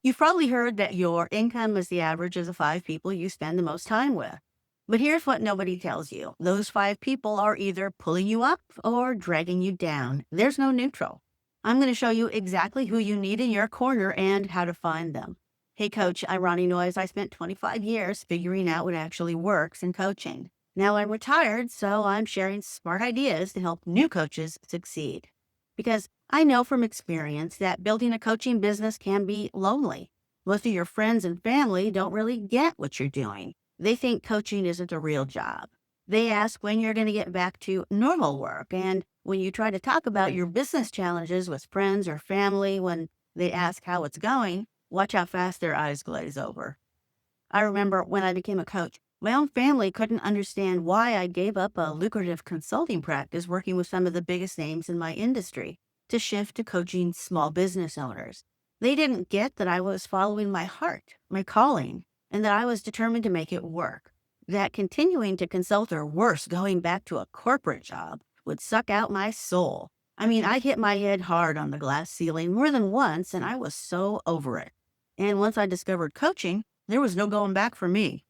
You've probably heard that your income is the average of the five people you spend the most time with. But here's what nobody tells you. Those five people are either pulling you up or dragging you down. There's no neutral. I'm going to show you exactly who you need in your corner and how to find them. Hey, Coach, I'm Ronnie Noyes. I spent 25 years figuring out what actually works in coaching. Now I'm retired, so I'm sharing smart ideas to help new coaches succeed. Because I know from experience that building a coaching business can be lonely. Most of your friends and family don't really get what you're doing. They think coaching isn't a real job. They ask when you're going to get back to normal work. And when you try to talk about your business challenges with friends or family, when they ask how it's going, watch how fast their eyes glaze over. I remember when I became a coach, my own family couldn't understand why I gave up a lucrative consulting practice working with some of the biggest names in my industry to shift to coaching small business owners. They didn't get that I was following my heart, my calling, and that I was determined to make it work. That continuing to consult, or worse, going back to a corporate job, would suck out my soul. I mean, I hit my head hard on the glass ceiling more than once, and I was so over it. And once I discovered coaching, there was no going back for me.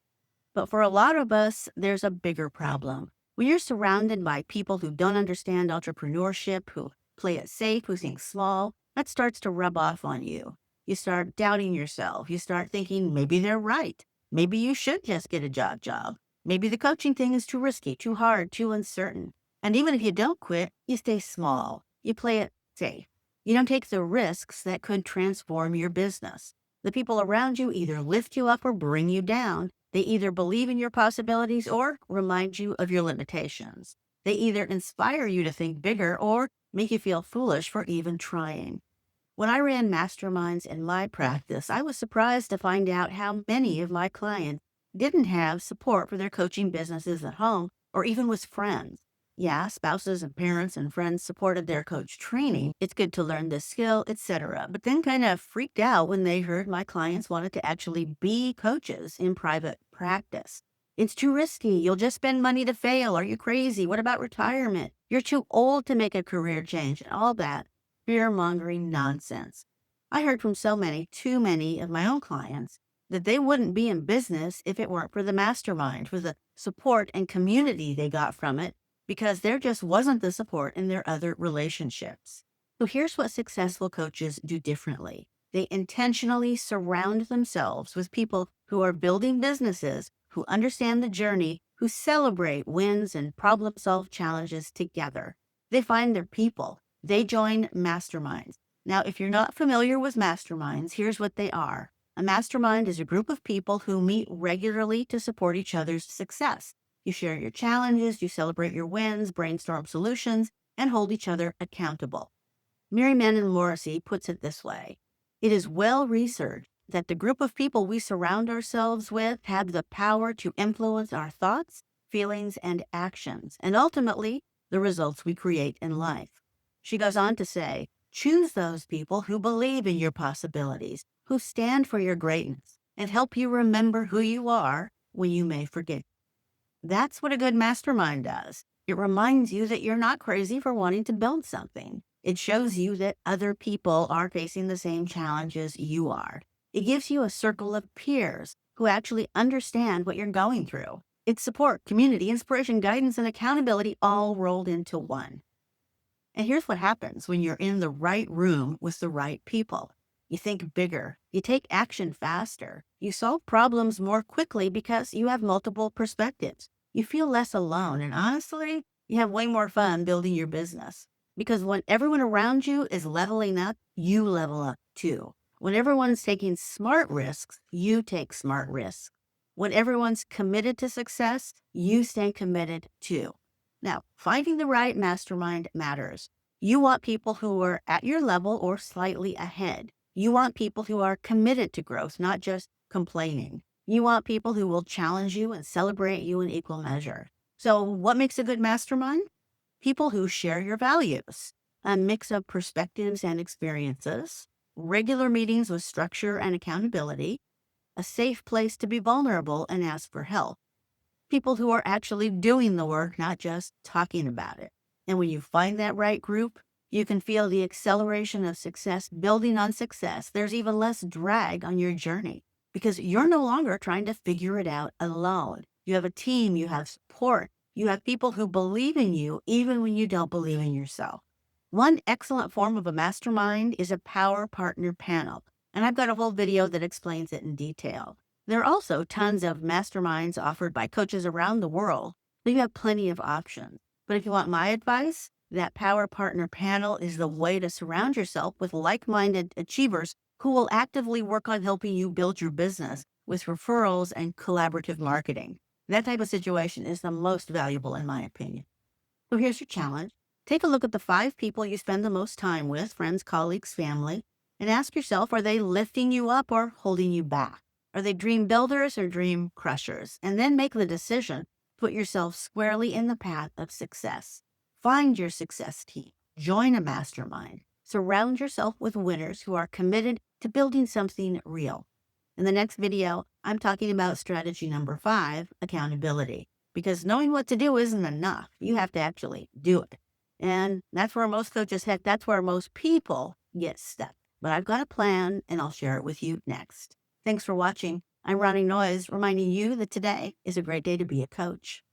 But for a lot of us, there's a bigger problem. When you're surrounded by people who don't understand entrepreneurship, who play it safe, who think small, that starts to rub off on you. You start doubting yourself. You start thinking maybe they're right. Maybe you should just get a job. Maybe the coaching thing is too risky, too hard, too uncertain. And even if you don't quit, you stay small. You play it safe. You don't take the risks that could transform your business. The people around you either lift you up or bring you down. They either believe in your possibilities or remind you of your limitations. They either inspire you to think bigger or make you feel foolish for even trying. When I ran masterminds in my practice, I was surprised to find out how many of my clients didn't have support for their coaching businesses at home or even with friends. Yeah, spouses and parents and friends supported their coach training. It's good to learn this skill, etc. But then kind of freaked out when they heard my clients wanted to actually be coaches in private practice. It's too risky. You'll just spend money to fail. Are you crazy? What about retirement? You're too old to make a career change and all that fear-mongering nonsense. I heard from too many of my own clients that they wouldn't be in business if it weren't for the mastermind, for the support and community they got from it, because there just wasn't the support in their other relationships. So here's what successful coaches do differently. They intentionally surround themselves with people who are building businesses, who understand the journey, who celebrate wins and problem-solve challenges together. They find their people. They join masterminds. Now, if you're not familiar with masterminds, here's what they are. A mastermind is a group of people who meet regularly to support each other's success. You share your challenges, you celebrate your wins, brainstorm solutions, and hold each other accountable. Mary Manon Morrissey puts it this way. It is well researched that the group of people we surround ourselves with have the power to influence our thoughts, feelings, and actions, and ultimately, the results we create in life. She goes on to say, choose those people who believe in your possibilities, who stand for your greatness, and help you remember who you are when you may forget. That's what a good mastermind does. It reminds you that you're not crazy for wanting to build something. It shows you that other people are facing the same challenges you are. It gives you a circle of peers who actually understand what you're going through. It's support, community, inspiration, guidance, and accountability all rolled into one. And here's what happens when you're in the right room with the right people. You think bigger. You take action faster. You solve problems more quickly because you have multiple perspectives. You feel less alone. And honestly, you have way more fun building your business. Because when everyone around you is leveling up, you level up too. When everyone's taking smart risks, you take smart risks. When everyone's committed to success, you stay committed too. Now, finding the right mastermind matters. You want people who are at your level or slightly ahead. You want people who are committed to growth, not just complaining. You want people who will challenge you and celebrate you in equal measure. So what makes a good mastermind? People who share your values, a mix of perspectives and experiences, regular meetings with structure and accountability, a safe place to be vulnerable and ask for help. People who are actually doing the work, not just talking about it. And when you find that right group, You can feel the acceleration of success building on success. There's even less drag on your journey because you're no longer trying to figure it out alone. You have a team, you have support, you have people who believe in you even when you don't believe in yourself. One excellent form of a mastermind is a power partner panel, and I've got a whole video that explains it in detail. There are also tons of masterminds offered by coaches around the world, so you have plenty of options. But if you want my advice, that power partner panel is the way to surround yourself with like-minded achievers who will actively work on helping you build your business with referrals and collaborative marketing. That type of situation is the most valuable in my opinion. So here's your challenge. Take a look at the 5 people you spend the most time with, friends, colleagues, family, and ask yourself, are they lifting you up or holding you back? Are they dream builders or dream crushers? And then make the decision. Put yourself squarely in the path of success. Find your success team. Join a mastermind. Surround yourself with winners who are committed to building something real. In the next video, I'm talking about strategy number 5, accountability. Because knowing what to do isn't enough. You have to actually do it. And that's where most coaches heck, that's where most people get stuck. But I've got a plan and I'll share it with you next. Thanks for watching. I'm Ronnie Noyes, reminding you that today is a great day to be a coach.